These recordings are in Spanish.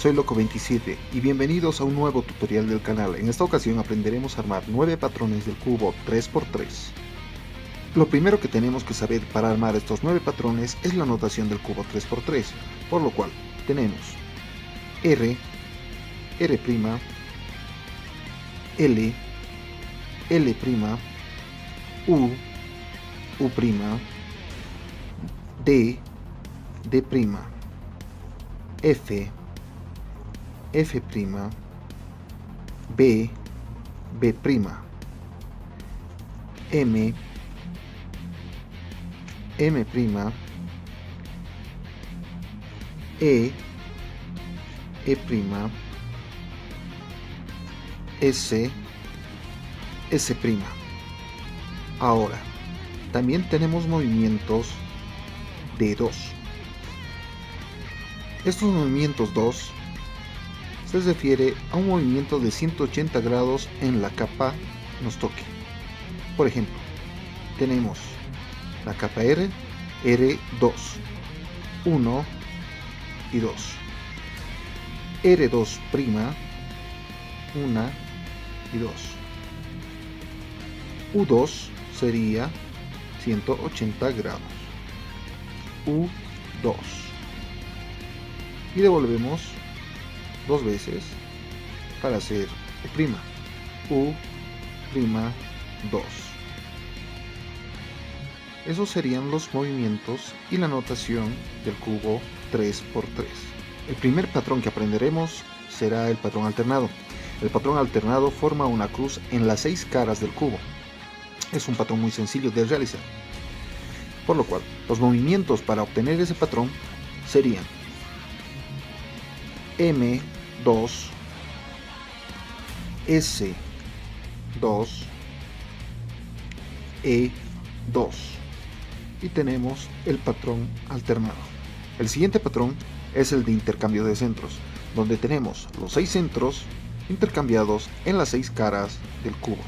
soy Loco27 y bienvenidos a un nuevo tutorial del canal. En esta ocasión aprenderemos a armar 9 patrones del cubo 3×3. Lo primero que tenemos que saber para armar estos 9 patrones es la notación del cubo 3×3, por lo cual tenemos R, R', L, L', U, U', D, D', F, F', B, B', M, M', E, E', S, S'. Ahora, también tenemos movimientos de 2. Estos movimientos 2 se refiere a un movimiento de 180 grados en la capa que nos toque. Por ejemplo, tenemos la capa R, R2, 1 y 2, R2', 1 y 2, U2 sería 180 grados, U2, y devolvemos dos veces para hacer U', 2. Esos serían los movimientos y la notación del cubo 3×3. El primer patrón que aprenderemos será el patrón alternado. El patrón alternado forma una cruz en las 6 caras del cubo. Es un patrón muy sencillo de realizar, por lo cual los movimientos para obtener ese patrón serían M2, S2, E2, y tenemos el patrón alternado. El siguiente patrón es el de intercambio de centros, donde tenemos los 6 centros intercambiados en las 6 caras del cubo.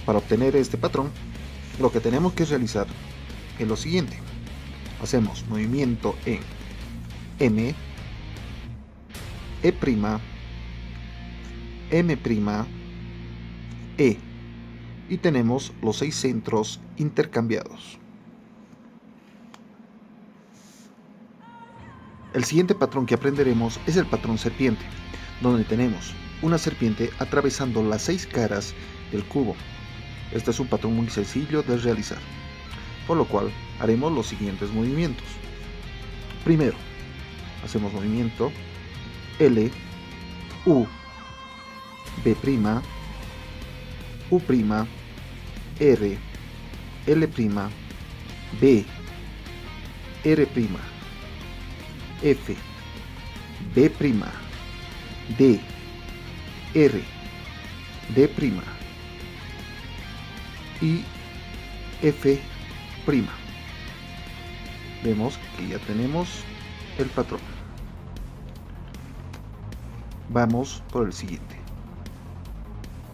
Para obtener este patrón, lo que tenemos que realizar es lo siguiente: hacemos movimiento en M, E', M', E, y tenemos los 6 centros intercambiados. El siguiente patrón que aprenderemos es el patrón serpiente, donde tenemos una serpiente atravesando las 6 caras del cubo. Este es un patrón muy sencillo de realizar, por lo cual haremos los siguientes movimientos. Primero, hacemos movimiento L, U, B', U', R, L', B, R', F, B', D, R, D', y F'. Vemos que ya tenemos el patrón. Vamos por el siguiente.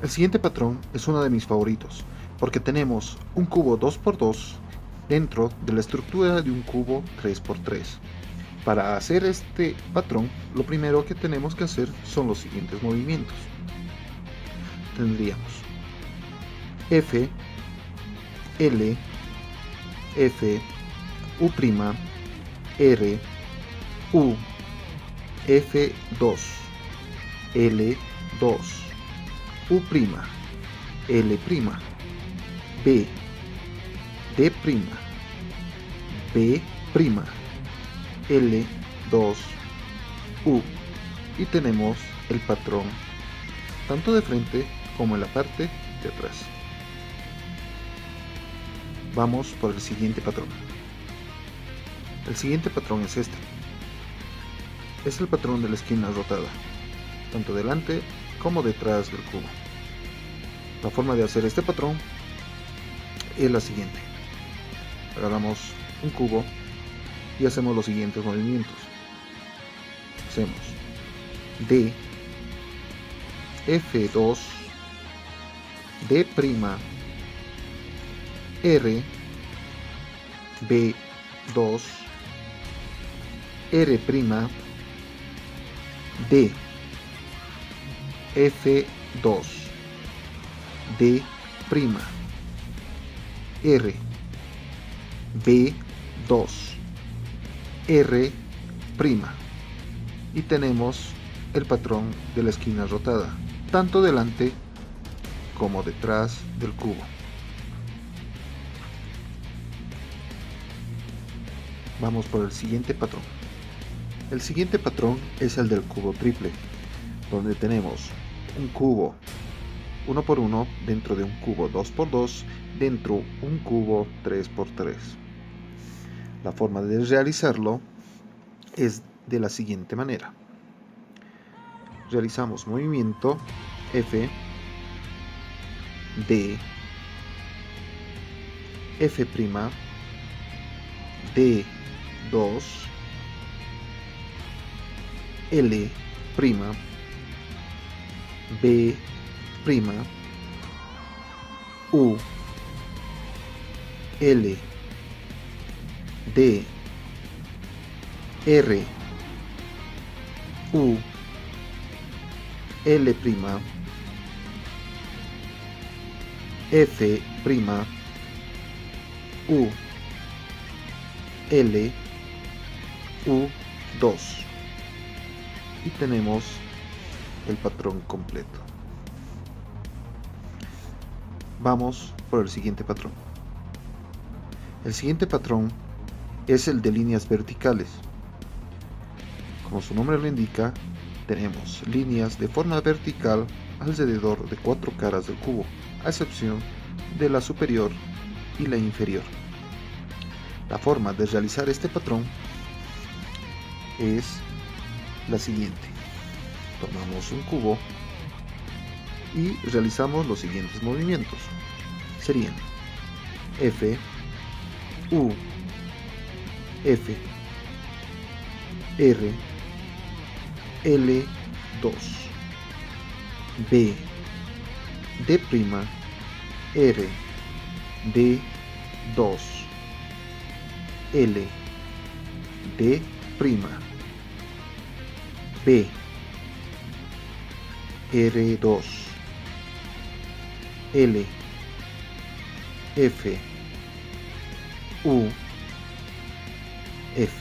El siguiente patrón es uno de mis favoritos, porque tenemos un cubo 2×2 dentro de la estructura de un cubo 3×3. Para hacer este patrón, lo primero que tenemos que hacer son los siguientes movimientos. Tendríamos F, L, F, U', R, U, F2, L2, U', L', B, D', B', L2, U, y tenemos el patrón tanto de frente como en la parte de atrás. Vamos por el siguiente patrón. El siguiente patrón es este. Es el patrón de la esquina rotada, tanto delante como detrás del cubo. La forma de hacer este patrón es la siguiente: agarramos un cubo y hacemos los siguientes movimientos. Hacemos D, F2, D', R, B2, R', D, F2, D', R, B2, R', y tenemos el patrón de la esquina rotada, tanto delante como detrás del cubo. Vamos por el siguiente patrón. El siguiente patrón es el del cubo triple, donde tenemos un cubo 1x1 dentro de un cubo 2x2 dentro un cubo 3x3. La forma de realizarlo es de la siguiente manera. Realizamos movimiento F, D, F', D2, L', B', U, L, D, R, U, L', F', U, L, U2, y tenemos el patrón completo. Vamos por el siguiente patrón. El siguiente patrón es el de líneas verticales. Como su nombre lo indica, tenemos líneas de forma vertical alrededor de 4 caras del cubo, a excepción de la superior y la inferior. La forma de realizar este patrón es la siguiente. Tomamos un cubo y realizamos los siguientes movimientos. Serían F, U, F, R, L2, B, D', R, D2, L, D', B, R2, L, F, U, F,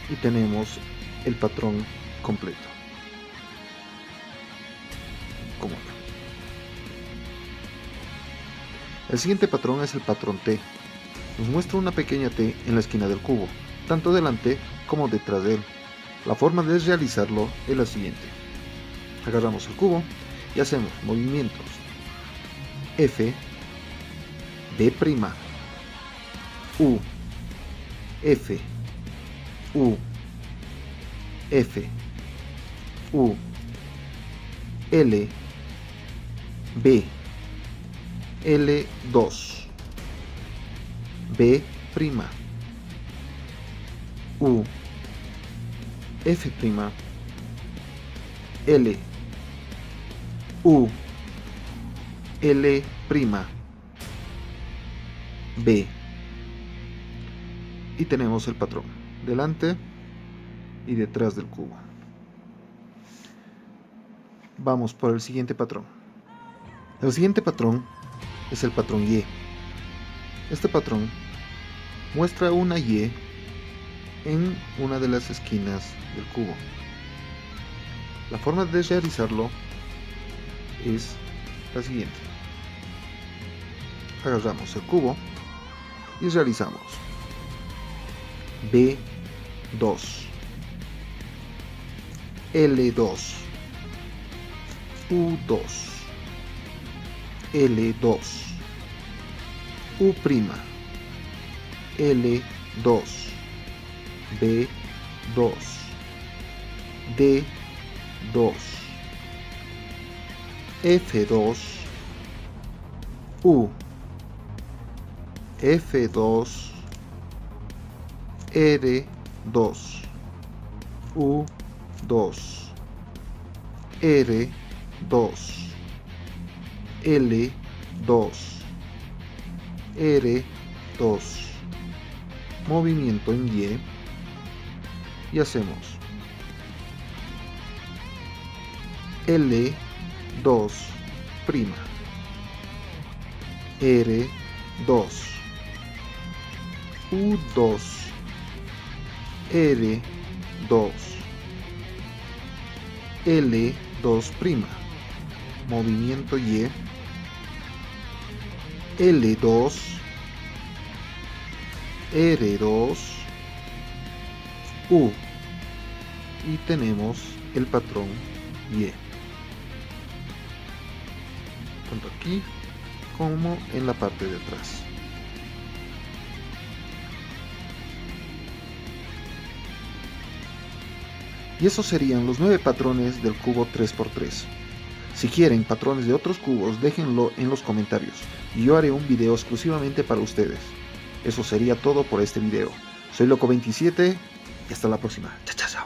y tenemos el patrón completo. Como acá. El siguiente patrón es el patrón T. Nos muestra una pequeña T en la esquina del cubo, tanto delante como detrás de él. La forma de realizarlo es la siguiente. Agarramos el cubo y hacemos movimientos F, D', U, F, U, F, U, L, B, L2, B', U, F', L, U, L', B, y tenemos el patrón delante y detrás del cubo. Vamos por el siguiente patrón. El siguiente patrón es el patrón Y. Este patrón muestra una Y en una de las esquinas del cubo. La forma de realizarlo es la siguiente. Agarramos el cubo y realizamos B2, L2, U2, L2, U', L2, B2, D2, F2, U, F2, R2, U2, R2, L2, R2, movimiento en Y, y hacemos L2', R2, U2, R2, L2', movimiento Y, L2, R2, U, y tenemos el patrón Y, tanto aquí como en la parte de atrás. Y esos serían los 9 patrones del cubo 3×3. Si quieren patrones de otros cubos, déjenlo en los comentarios y yo haré un video exclusivamente para ustedes. Eso sería todo por este video. Soy Loco27 y hasta la próxima. Chao, chao, chao.